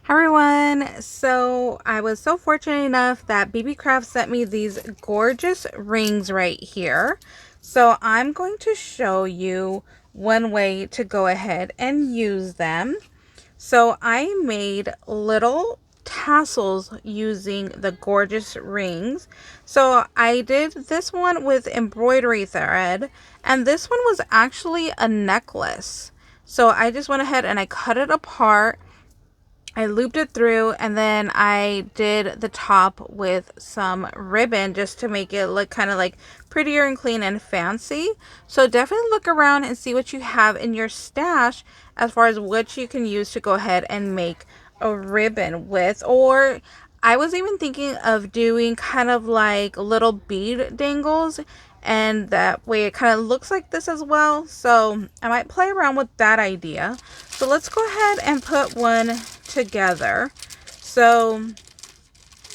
Hi everyone, so I was so fortunate enough that BeeBeeCraft sent me these gorgeous rings right here. So I'm going to show you one way to go ahead and use them. So I made little tassels using the gorgeous rings. So I did this one with embroidery thread, and this one was actually a necklace. So I just went ahead and I cut it apart. I looped it through, and then I did the top with some ribbon just to make it look kind of like prettier and clean and fancy. So definitely look around and see what you have in your stash as far as what you can use to go ahead and make a ribbon with. Or I was even thinking of doing kind of like little bead dangles, and that way it kind of looks like this as well. So I might play around with that idea. So let's go ahead and put one together. So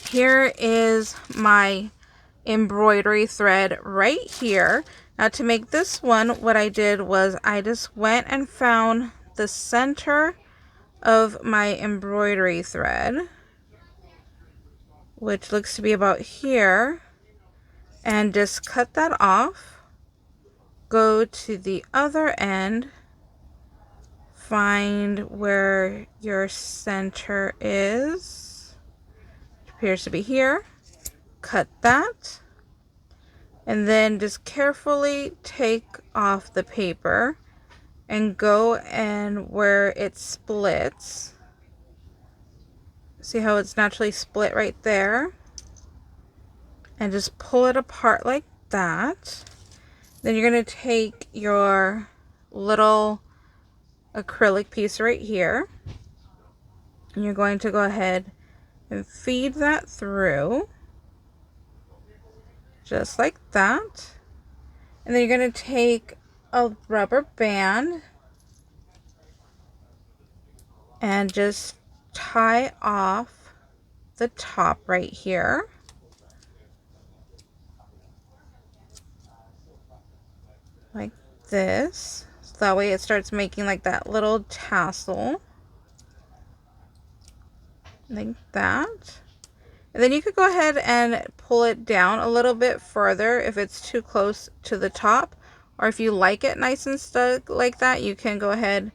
here is my embroidery thread right here. Now to make this one, what I did was I just went and found the center of my embroidery thread, which looks to be about here, and just cut that off. Go to the other end, find where your center is, which appears to be here. Cut that, and then just carefully take off the paper and go and where it splits. See how it's naturally split right there, and just pull it apart like that. Then you're going to take your little acrylic piece right here, and you're going to go ahead and feed that through just like that. And then you're going to take a rubber band and just tie off the top right here. Like this. So that way it starts making like that little tassel. Like that. And then you could go ahead and pull it down a little bit further if it's too close to the top. Or if you like it nice and stuck like that, you can go ahead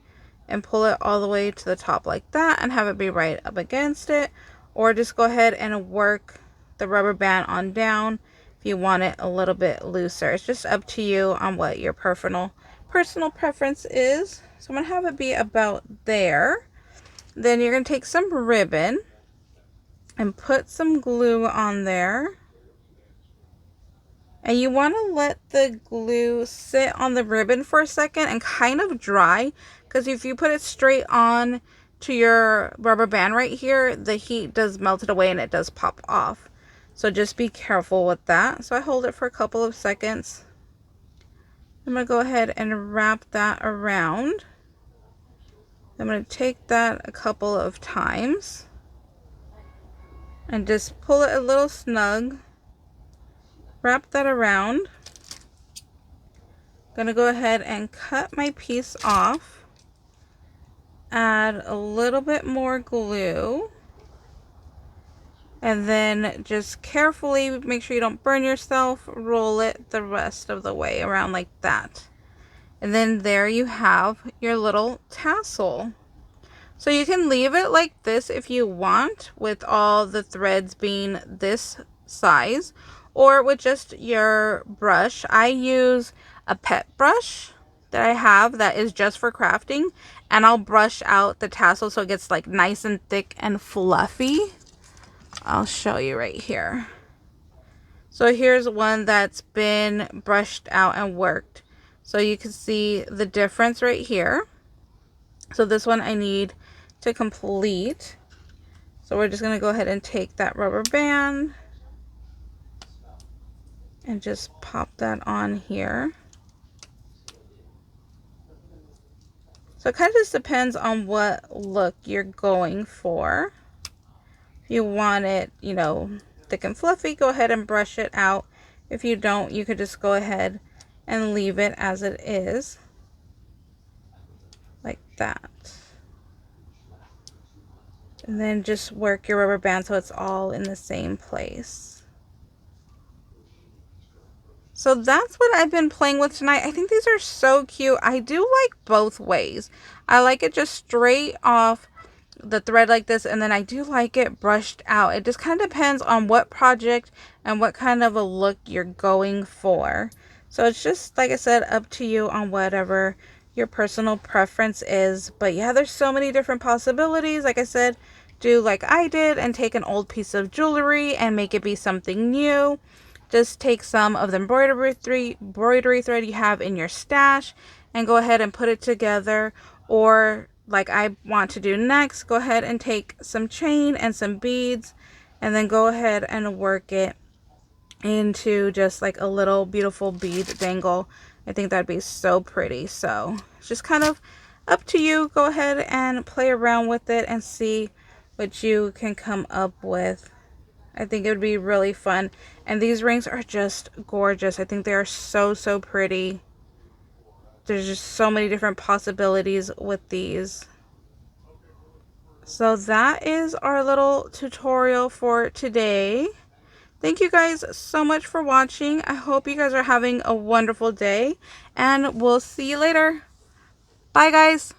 and pull it all the way to the top like that and have it be right up against it. Or just go ahead and work the rubber band on down if you want it a little bit looser. It's just up to you on what your personal preference is. So I'm going to have it be about there. Then you're going to take some ribbon and put some glue on there. And you want to let the glue sit on the ribbon for a second and kind of dry, because if you put it straight on to your rubber band right here, the heat does melt it away and it does pop off. So just be careful with that. So I hold it for a couple of seconds. I'm going to go ahead and wrap that around. I'm going to take that a couple of times and just pull it a little snug. Wrap that around. Gonna go ahead and cut my piece off. Add a little bit more glue. And then just carefully make sure you don't burn yourself. Roll it the rest of the way around like that. And then there you have your little tassel. So you can leave it like this if you want, with all the threads being this size, or with just your brush. I use a pet brush that I have that is just for crafting, and I'll brush out the tassel so it gets like nice and thick and fluffy. I'll show you right here. So here's one that's been brushed out and worked. So you can see the difference right here. So this one I need to complete. So we're just going to go ahead and take that rubber band and just pop that on here. So it kind of just depends on what look you're going for. If you want it, you know, thick and fluffy, go ahead and brush it out. If you don't, you could just go ahead and leave it as it is, like that. And then just work your rubber band so it's all in the same place. So that's what I've been playing with tonight. I think these are so cute. I do like both ways. I like it just straight off the thread like this, and then I do like it brushed out. It just kind of depends on what project and what kind of a look you're going for. So it's just, like I said, up to you on whatever your personal preference is. But yeah, there's so many different possibilities. Like I said, do like I did and take an old piece of jewelry and make it be something new. Just take some of the embroidery thread you have in your stash and go ahead and put it together. Or like I want to do next, go ahead and take some chain and some beads and then go ahead and work it into just like a little beautiful bead dangle. I think that'd be so pretty. So it's just kind of up to you. Go ahead and play around with it and see what you can come up with. I think it would be really fun. And these rings are just gorgeous. I think they are so, so pretty. There's just so many different possibilities with these. So that is our little tutorial for today. Thank you guys so much for watching. I hope you guys are having a wonderful day. And we'll see you later. Bye, guys.